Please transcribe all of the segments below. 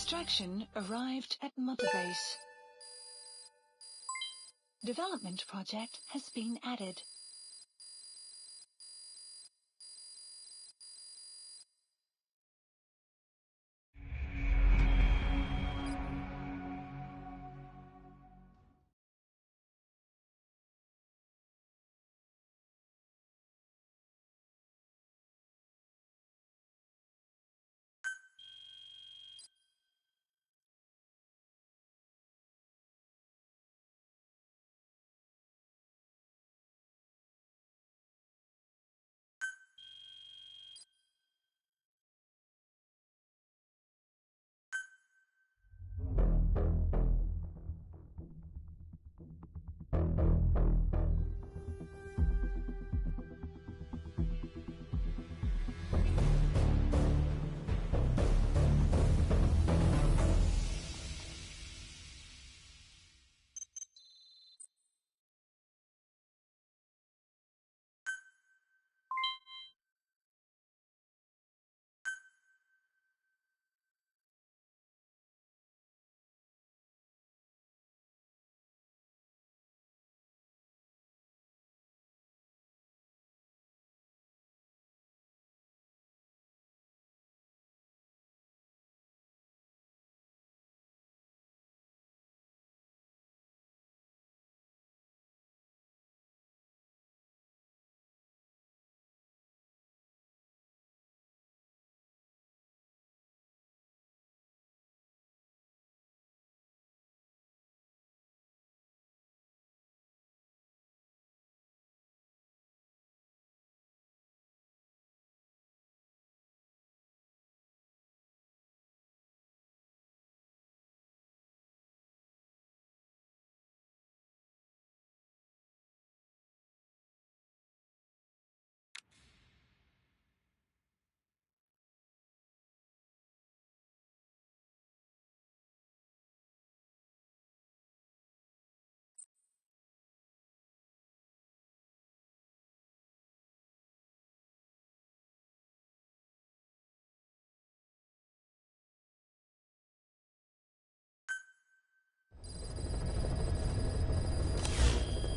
Extraction arrived at Mother Base. Development project has been added.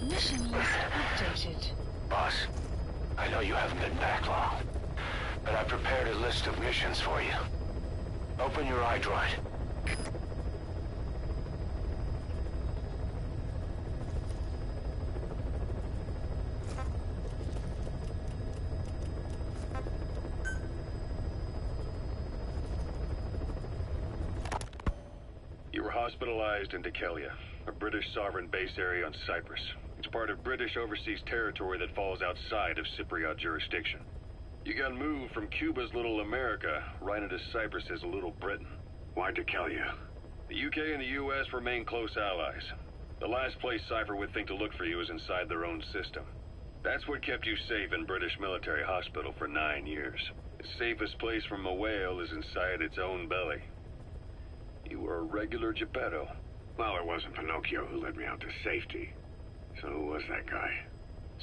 Mission list updated. Boss, I know you haven't been back long, but I prepared a list of missions for you. Open your iDroid. You were hospitalized in Dekelia, a British sovereign base area on Cyprus. It's part of British overseas territory that falls outside of Cypriot jurisdiction. You got moved from Cuba's Little America right into Cyprus's Little Britain. Why Dekelia? The UK and the US remain close allies. The last place Cypher would think to look for you is inside their own system. That's what kept you safe in British military hospital for 9 years. The safest place from a whale is inside its own belly. You were a regular Geppetto. Well, it wasn't Pinocchio who led me out to safety. So who was that guy?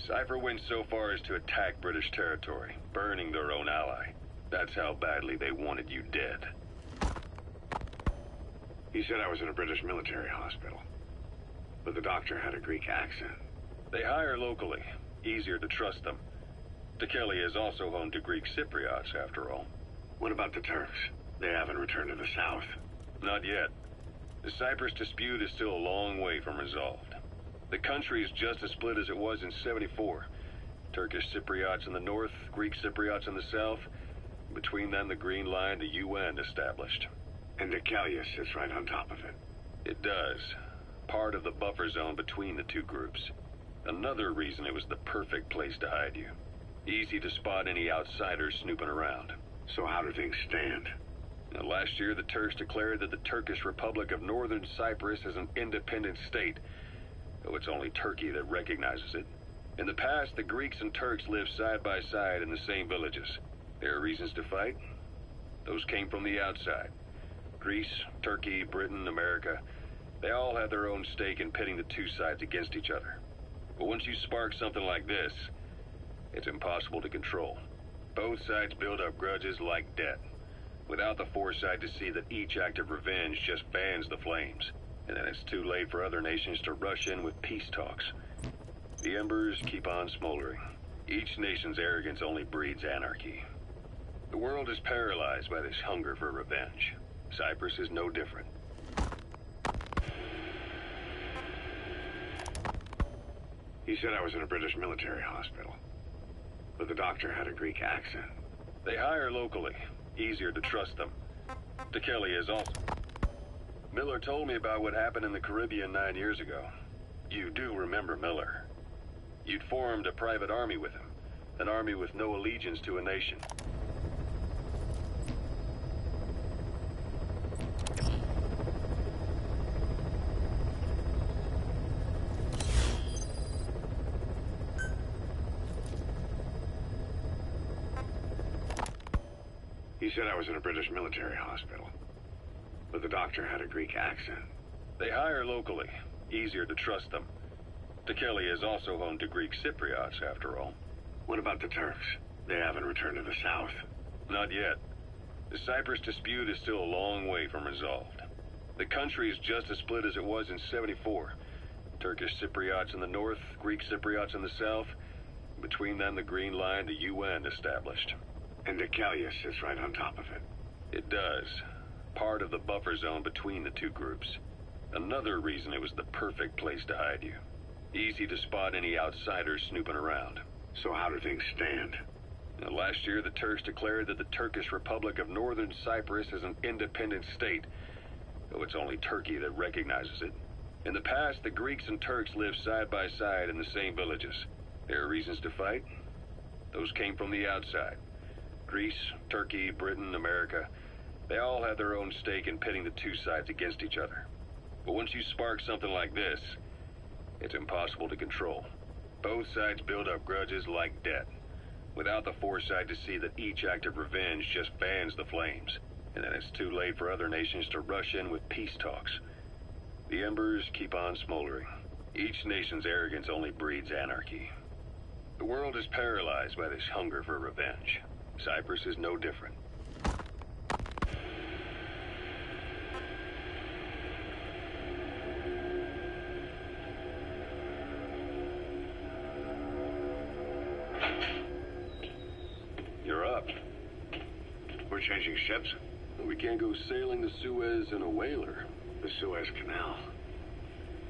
Cypher went so far as to attack British territory, burning their own ally. That's how badly they wanted you dead. He said I was in a British military hospital. But the doctor had a Greek accent. They hire locally. Easier to trust them. Dekelia is also home to Greek Cypriots, after all. What about the Turks? They haven't returned to the south. Not yet. The Cyprus dispute is still a long way from resolved. The country is just as split as it was in '74. Turkish Cypriots in the north, Greek Cypriots in the south. Between them, the Green Line, the UN established. And Dekelia sits right on top of it. It does. Part of the buffer zone between the two groups. Another reason it was the perfect place to hide you. Easy to spot any outsiders snooping around. So how do things stand? Now, last year, the Turks declared that the Turkish Republic of Northern Cyprus is an independent state, though it's only Turkey that recognizes it. In the past, the Greeks and Turks lived side by side in the same villages. There are reasons to fight. Those came from the outside. Greece, Turkey, Britain, America, they all had their own stake in pitting the two sides against each other. But once you spark something like this, it's impossible to control. Both sides build up grudges like debt. without the foresight to see that each act of revenge just fans the flames, and then it's too late for other nations to rush in with peace talks. The embers keep on smoldering. Each nation's arrogance only breeds anarchy. The world is paralyzed by this hunger for revenge. Cyprus is no different. He said I was in a British military hospital, but the doctor had a Greek accent. They hire locally. Easier to trust them. Tekelia is also... Miller told me about what happened in the Caribbean 9 years ago. You do remember Miller. You'd formed a private army with him. An army with no allegiance to a nation. He said I was in a British military hospital, but the doctor had a Greek accent. They hire locally. Easier to trust them. Tekelia is also home to Greek Cypriots, after all. What about the Turks? They haven't returned to the south. Not yet. The Cyprus dispute is still a long way from resolved. The country is just as split as it was in '74. Turkish Cypriots in the north, Greek Cypriots in the south. Between them, the Green Line, the UN established. And Tekelia sits right on top of it. It does. Part of the buffer zone between the two groups. Another reason it was the perfect place to hide you. Easy to spot any outsiders snooping around. So how do things stand? Now, last year, the Turks declared that the Turkish Republic of Northern Cyprus is an independent state, though it's only Turkey that recognizes it. In the past, the Greeks and Turks lived side by side in the same villages. There are reasons to fight. Those came from the outside. Greece, Turkey, Britain, America, they all had their own stake in pitting the two sides against each other. But once you spark something like this, it's impossible to control. Both sides build up grudges like debt, without the foresight to see that each act of revenge just fans the flames, and then it's too late for other nations to rush in with peace talks. The embers keep on smoldering. Each nation's arrogance only breeds anarchy. The world is paralyzed by this hunger for revenge. Cyprus is no different. You're up. We're changing ships? We can't go sailing the Suez in a whaler. The Suez Canal.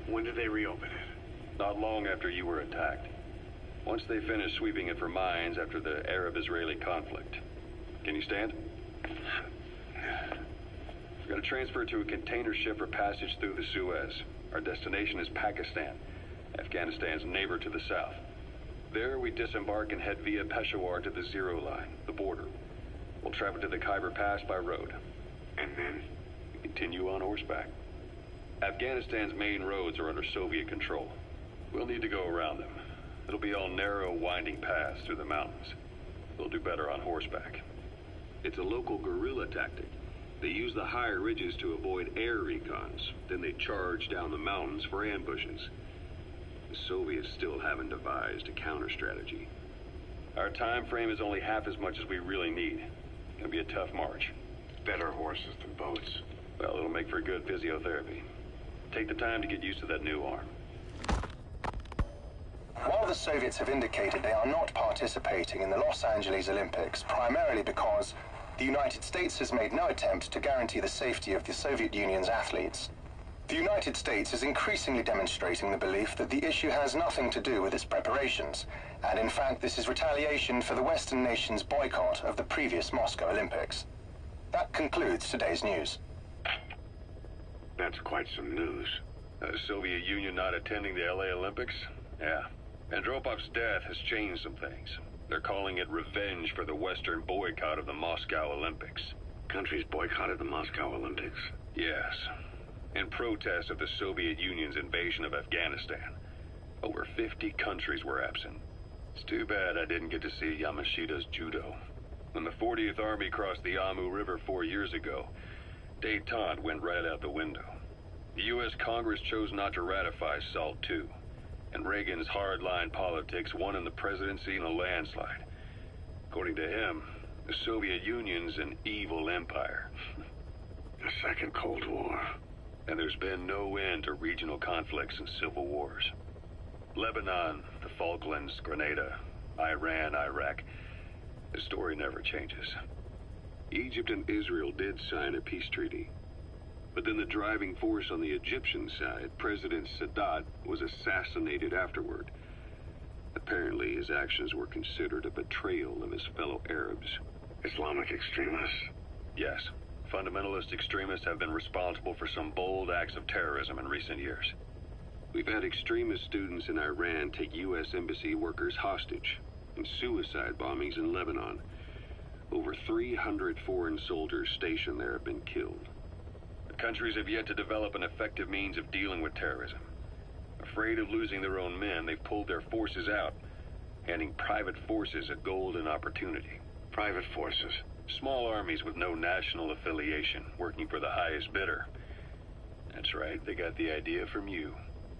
When did they reopen it? Not long after you were attacked. Once they finished sweeping it for mines after the Arab-Israeli conflict. Can you stand? We're going to transfer to a container ship for passage through the Suez. Our destination is Pakistan, Afghanistan's neighbor to the south. There, we disembark and head via Peshawar to the Zero Line, the border. We'll travel to the Khyber Pass by road. And then? We continue on horseback. Afghanistan's main roads are under Soviet control. We'll need to go around them. It'll be all narrow, winding paths through the mountains. We'll do better on horseback. It's a local guerrilla tactic. They use the higher ridges to avoid air recons. Then they charge down the mountains for ambushes. The Soviets still haven't devised a counter-strategy. Our time frame is only half as much as we really need. It'll be a tough march. Better horses than boats. Well, it'll make for good physiotherapy. Take the time to get used to that new arm. While the Soviets have indicated they are not participating in the Los Angeles Olympics, primarily because the United States has made no attempt to guarantee the safety of the Soviet Union's athletes, the United States is increasingly demonstrating the belief that the issue has nothing to do with its preparations, and in fact this is retaliation for the Western nations' boycott of the previous Moscow Olympics. That concludes today's news. That's quite some news. The Soviet Union not attending the LA Olympics? Yeah. Andropov's death has changed some things. They're calling it revenge for the Western boycott of the Moscow Olympics. Countries boycotted the Moscow Olympics? Yes. In protest of the Soviet Union's invasion of Afghanistan. Over 50 countries were absent. It's too bad I didn't get to see Yamashita's judo. When the 40th Army crossed the Amu River 4 years ago, détente went right out the window. The U.S. Congress chose not to ratify SALT II. And Reagan's hardline politics won him the presidency in a landslide. According to him, The Soviet Union's an evil empire. The Second Cold War. And there's been no end to regional conflicts and civil wars. Lebanon, the Falklands, Grenada, Iran, Iraq. The story never changes. Egypt and Israel did sign a peace treaty. But then the driving force on the Egyptian side, President Sadat, was assassinated afterward. Apparently, his actions were considered a betrayal of his fellow Arabs. Islamic extremists? Yes. Fundamentalist extremists have been responsible for some bold acts of terrorism in recent years. We've had extremist students in Iran take U.S. embassy workers hostage, and suicide bombings in Lebanon. Over 300 foreign soldiers stationed there have been killed. The countries have yet to develop an effective means of dealing with terrorism. Afraid of losing their own men, they've pulled their forces out, handing private forces a golden opportunity. Private forces? Small armies with no national affiliation, working for the highest bidder. That's right, they got the idea from you.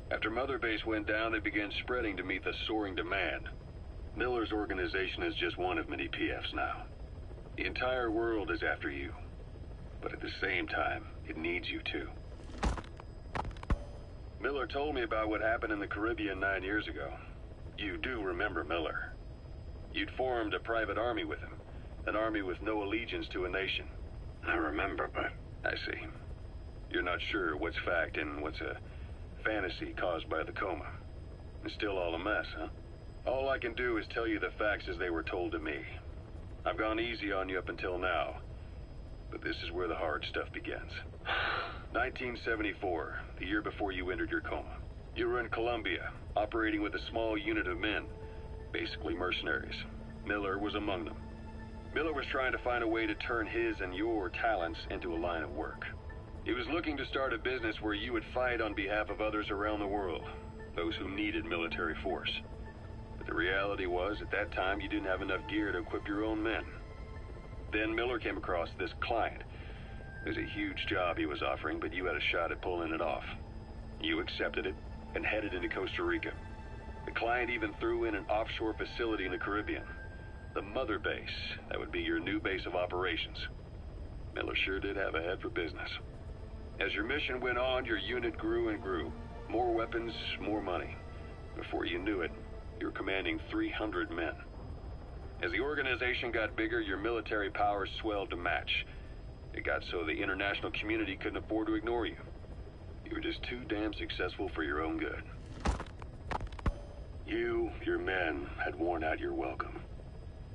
After Mother Base went down, they began spreading to meet the soaring demand. Miller's organization is just one of many PFs now. The entire world is after you. But at the same time, it needs you too. Miller told me about what happened in the Caribbean 9 years ago. You do remember Miller. You'd formed a private army with him. An army with no allegiance to a nation. I remember, but... I see. You're not sure what's fact and what's a fantasy caused by the coma. It's still all a mess, huh? All I can do is tell you the facts as they were told to me. I've gone easy on you up until now. But this is where the hard stuff begins. 1974, the year before you entered your coma. You were in Colombia, operating with a small unit of men. Basically mercenaries. Miller was among them. Miller was trying to find a way to turn his and your talents into a line of work. He was looking to start a business where you would fight on behalf of others around the world, those who needed military force. But the reality was, at that time, you didn't have enough gear to equip your own men. Then Miller came across this client. It was a huge job he was offering, but you had a shot at pulling it off. You accepted it and headed into Costa Rica. The client even threw in an offshore facility in the Caribbean. The Mother Base, that would be your new base of operations. Miller sure did have a head for business. As your mission went on, your unit grew and grew. More weapons, more money. Before you knew it, you were commanding 300 men. As the organization got bigger, your military powers swelled to match. It got so the international community couldn't afford to ignore you. You were just too damn successful for your own good. You, your men, had worn out your welcome.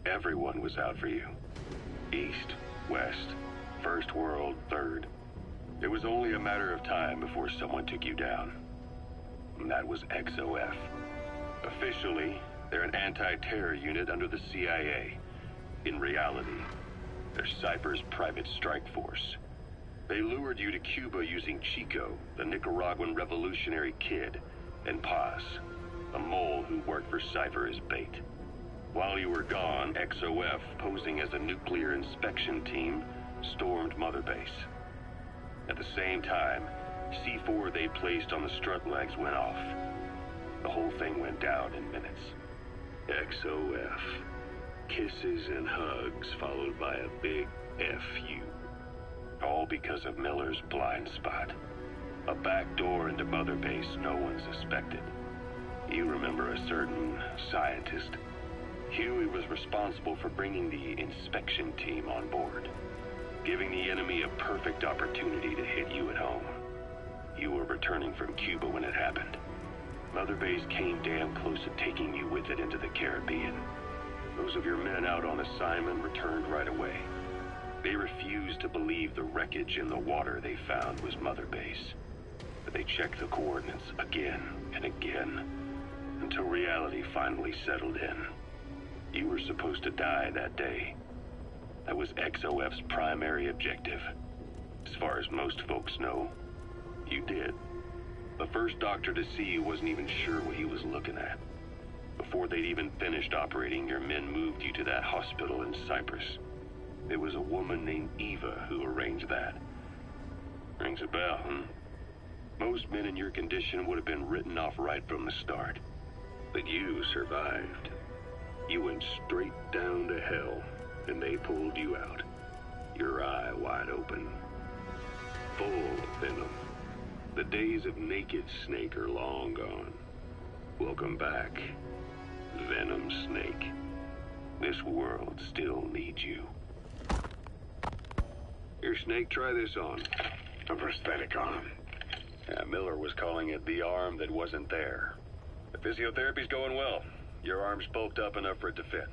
Everyone was out for you. East, West, First World, Third. It was only a matter of time before someone took you down. And that was XOF. Officially, they're an anti-terror unit under the CIA. In reality, they're Cypher's private strike force. They lured you to Cuba using Chico, the Nicaraguan revolutionary kid, and Paz, a mole who worked for Cypher as bait. While you were gone, XOF, posing as a nuclear inspection team, stormed Mother Base. At the same time, C4 they placed on the strut legs went off. The whole thing went down in minutes. XOF. Kisses and hugs followed by a big FU. All because of Miller's blind spot. A back door into Mother Base no one suspected. You remember a certain scientist. Huey was responsible for bringing the inspection team on board, giving the enemy a perfect opportunity to hit you at home. You were returning from Cuba when it happened. Mother Base came damn close to taking you with it into the Caribbean. Those of your men out on assignment returned right away. They refused to believe the wreckage in the water they found was Mother Base. But they checked the coordinates again and again, until reality finally settled in. You were supposed to die that day. That was XOF's primary objective. As far as most folks know, you did. The first doctor to see you wasn't even sure what he was looking at. Before they'd even finished operating, your men moved you to that hospital in Cyprus. It was a woman named Eva who arranged that. Rings a bell, huh? Most men in your condition would have been written off right from the start. But you survived. You went straight down to hell, and they pulled you out. Your eye wide open. Full of venom. The days of naked Snake are long gone. Welcome back, Venom Snake. This world still needs you. Here, Snake, try this on. A prosthetic arm. Yeah, Miller was calling it the arm that wasn't there. The physiotherapy's going well. Your arm's bulked up enough for it to fit.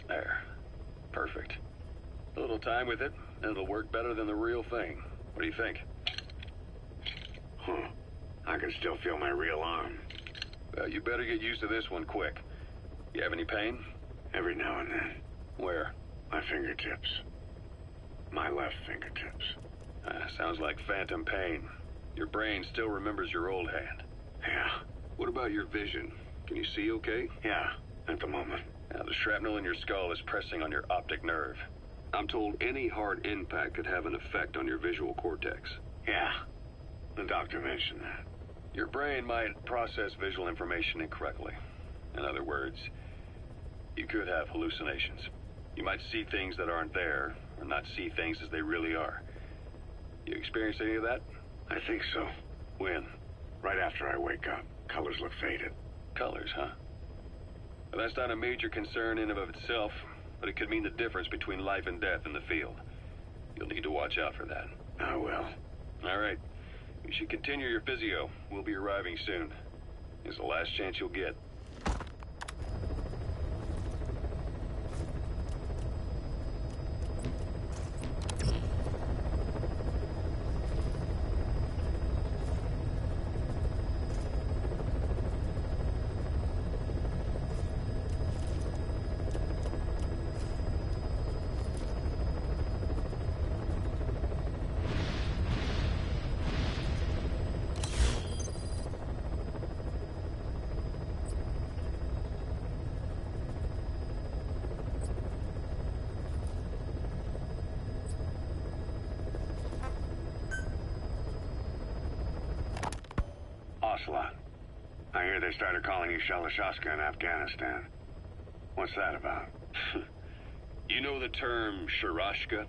There. Perfect. A little time with it, and it'll work better than the real thing. What do you think? Huh. I can still feel my real arm. Well, you better get used to this one quick. You have any pain? Every now and then. Where? My fingertips. My left fingertips. Sounds like phantom pain. Your brain still remembers your old hand. Yeah. What about your vision? Can you see okay? Yeah, at the moment. Now, the shrapnel in your skull is pressing on your optic nerve. I'm told any hard impact could have an effect on your visual cortex. Yeah. The doctor mentioned that. Your brain might process visual information incorrectly. In other words, you could have hallucinations. You might see things that aren't there, or not see things as they really are. You experience any of that? I think so. When? Right after I wake up. Colors look faded. Colors, huh? Well, that's not a major concern in and of itself, but it could mean the difference between life and death in the field. You'll need to watch out for that. I will. All right. You should continue your physio. We'll be arriving soon. It's the last chance you'll get. Ocelot. I hear they started calling you Shalashaska in Afghanistan. What's that about? You know the term Sharashka?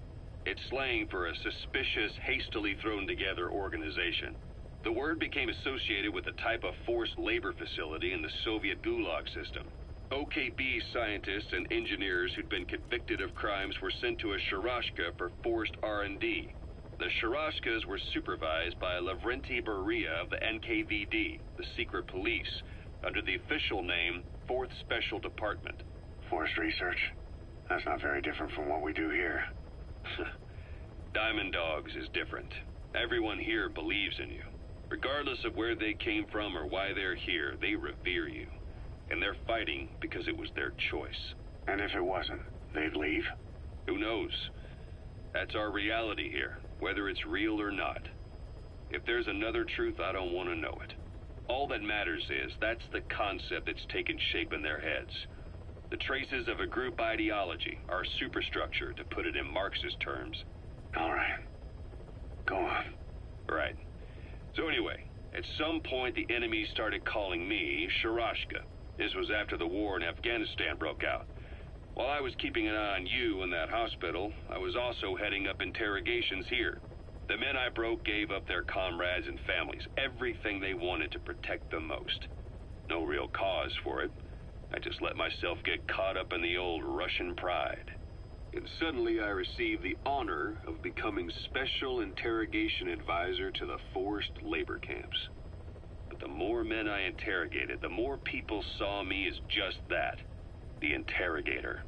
It's slang for a suspicious, hastily thrown together organization. The word became associated with a type of forced labor facility in the Soviet Gulag system. OKB scientists and engineers who'd been convicted of crimes were sent to a Sharashka for forced R&D. The Sharashkas were supervised by Lavrenti Beria of the NKVD, the secret police, under the official name 4th Special Department. Forced research? That's not very different from what we do here. Diamond Dogs is different. Everyone here believes in you. Regardless of where they came from or why they're here, they revere you. And they're fighting because it was their choice. And if it wasn't, they'd leave? Who knows? That's our reality here, whether it's real or not. If there's another truth, I don't want to know it. All that matters is that's the concept that's taken shape in their heads. The traces of a group ideology, our superstructure, to put it in Marxist terms. All right. Go on. Right. So anyway, at some point the enemy started calling me Sharashka. This was after the war in Afghanistan broke out. While I was keeping an eye on you in that hospital, I was also heading up interrogations here. The men I broke gave up their comrades and families, everything they wanted to protect them most. No real cause for it. I just let myself get caught up in the old Russian pride. And suddenly I received the honor of becoming Special Interrogation Advisor to the forced labor camps. But the more men I interrogated, the more people saw me as just that, the interrogator.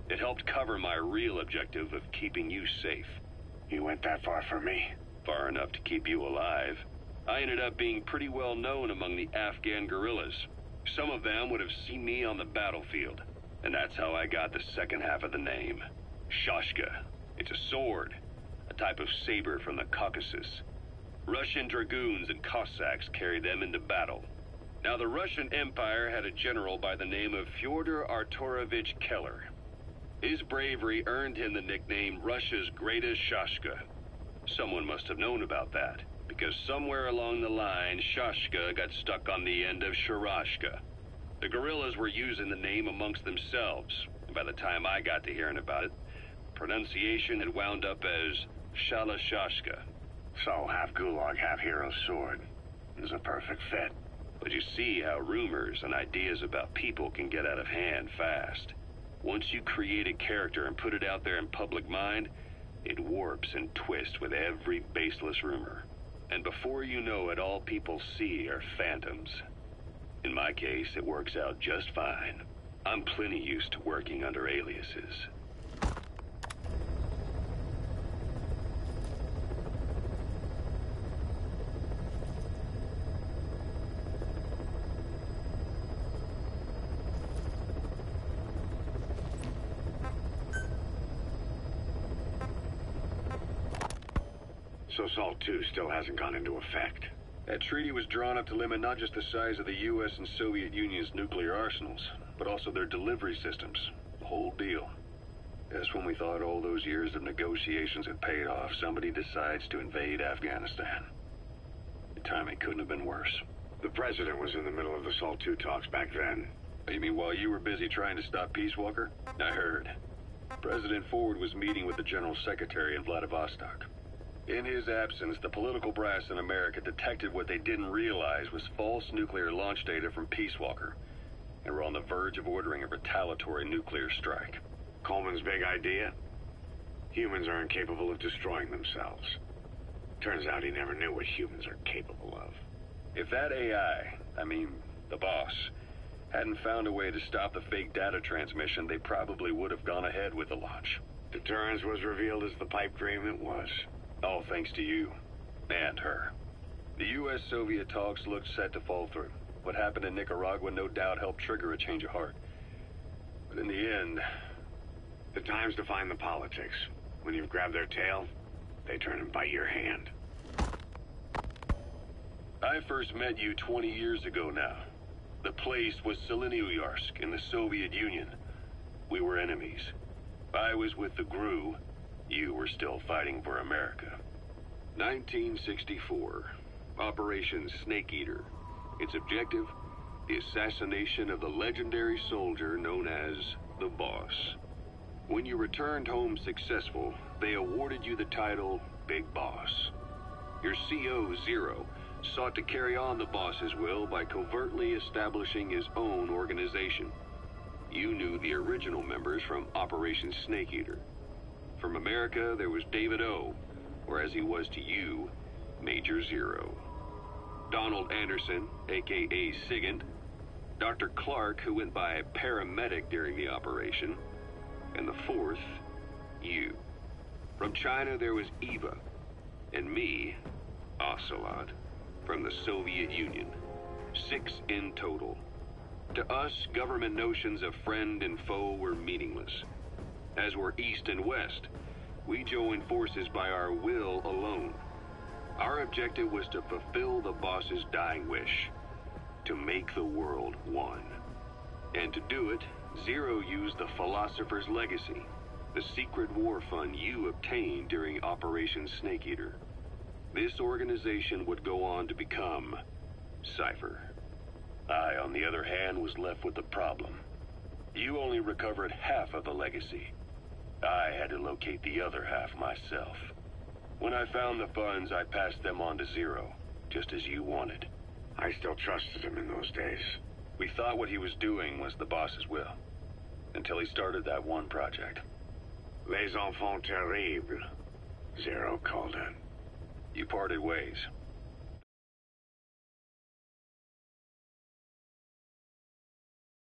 It helped cover my real objective of keeping you safe. You went that far for me? Far enough to keep you alive. I ended up being pretty well known among the Afghan guerrillas. Some of them would have seen me on the battlefield, and that's how I got the second half of the name. Shashka. It's a sword, a type of saber from the Caucasus. Russian dragoons and Cossacks carried them into battle. Now, the Russian Empire had a general by the name of Fyodor Arturovich Keller. His bravery earned him the nickname Russia's Greatest Shashka. Someone must have known about that, because somewhere along the line, Shashka got stuck on the end of Sharashka. The guerrillas were using the name amongst themselves, and by the time I got to hearing about it, pronunciation had wound up as Shalashashka. So, half gulag, half hero's sword. Is a perfect fit. But you see how rumors and ideas about people can get out of hand fast. Once you create a character and put it out there in public mind, it warps and twists with every baseless rumor. And before you know it, all people see are phantoms. In my case, it works out just fine. I'm plenty used to working under aliases. So SALT II still hasn't gone into effect. That treaty was drawn up to limit not just the size of the U.S. and Soviet Union's nuclear arsenals, but also their delivery systems. The whole deal. Just when we thought all those years of negotiations had paid off, somebody decides to invade Afghanistan. The timing couldn't have been worse. The president was in the middle of the SALT II talks back then. You mean while you were busy trying to stop Peace Walker? I heard. President Ford was meeting with the General Secretary in Vladivostok. In his absence, the political brass in America detected what they didn't realize was false nuclear launch data from Peace Walker, and were on the verge of ordering a retaliatory nuclear strike. Coleman's big idea? Humans are incapable of destroying themselves. Turns out he never knew what humans are capable of. If that AI, the boss, hadn't found a way to stop the fake data transmission, they probably would have gone ahead with the launch. Deterrence was revealed as the pipe dream it was. All thanks to you. And her. The U.S.-Soviet talks looked set to fall through. What happened in Nicaragua no doubt helped trigger a change of heart. But in the end... The time's to find the politics. When you've grabbed their tail, they turn and bite your hand. I first met you 20 years ago now. The place was Selenouyarsk in the Soviet Union. We were enemies. I was with the GRU. You were still fighting for America. 1964. Operation Snake Eater. Its objective? The assassination of the legendary soldier known as the Boss. When you returned home successful, they awarded you the title Big Boss. Your CO, Zero, sought to carry on the boss's will by covertly establishing his own organization. You knew the original members from Operation Snake Eater. From America, there was David O., or as he was to you, Major Zero. Donald Anderson, a.k.a. Sigint. Dr. Clark, who went by paramedic during the operation. And the fourth, you. From China, there was Eva. And me, Ocelot, from the Soviet Union. 6 in total. To us, government notions of friend and foe were meaningless. As were East and West, we joined forces by our will alone. Our objective was to fulfill the boss's dying wish, to make the world one. And to do it, Zero used the Philosopher's Legacy, the secret war fund you obtained during Operation Snake Eater. This organization would go on to become Cypher. I, on the other hand, was left with the problem. You only recovered half of the legacy. I had to locate the other half myself. When I found the funds, I passed them on to Zero, just as you wanted. I still trusted him in those days. We thought what he was doing was the boss's will, until he started that one project. Les enfants terribles, Zero called it. You parted ways.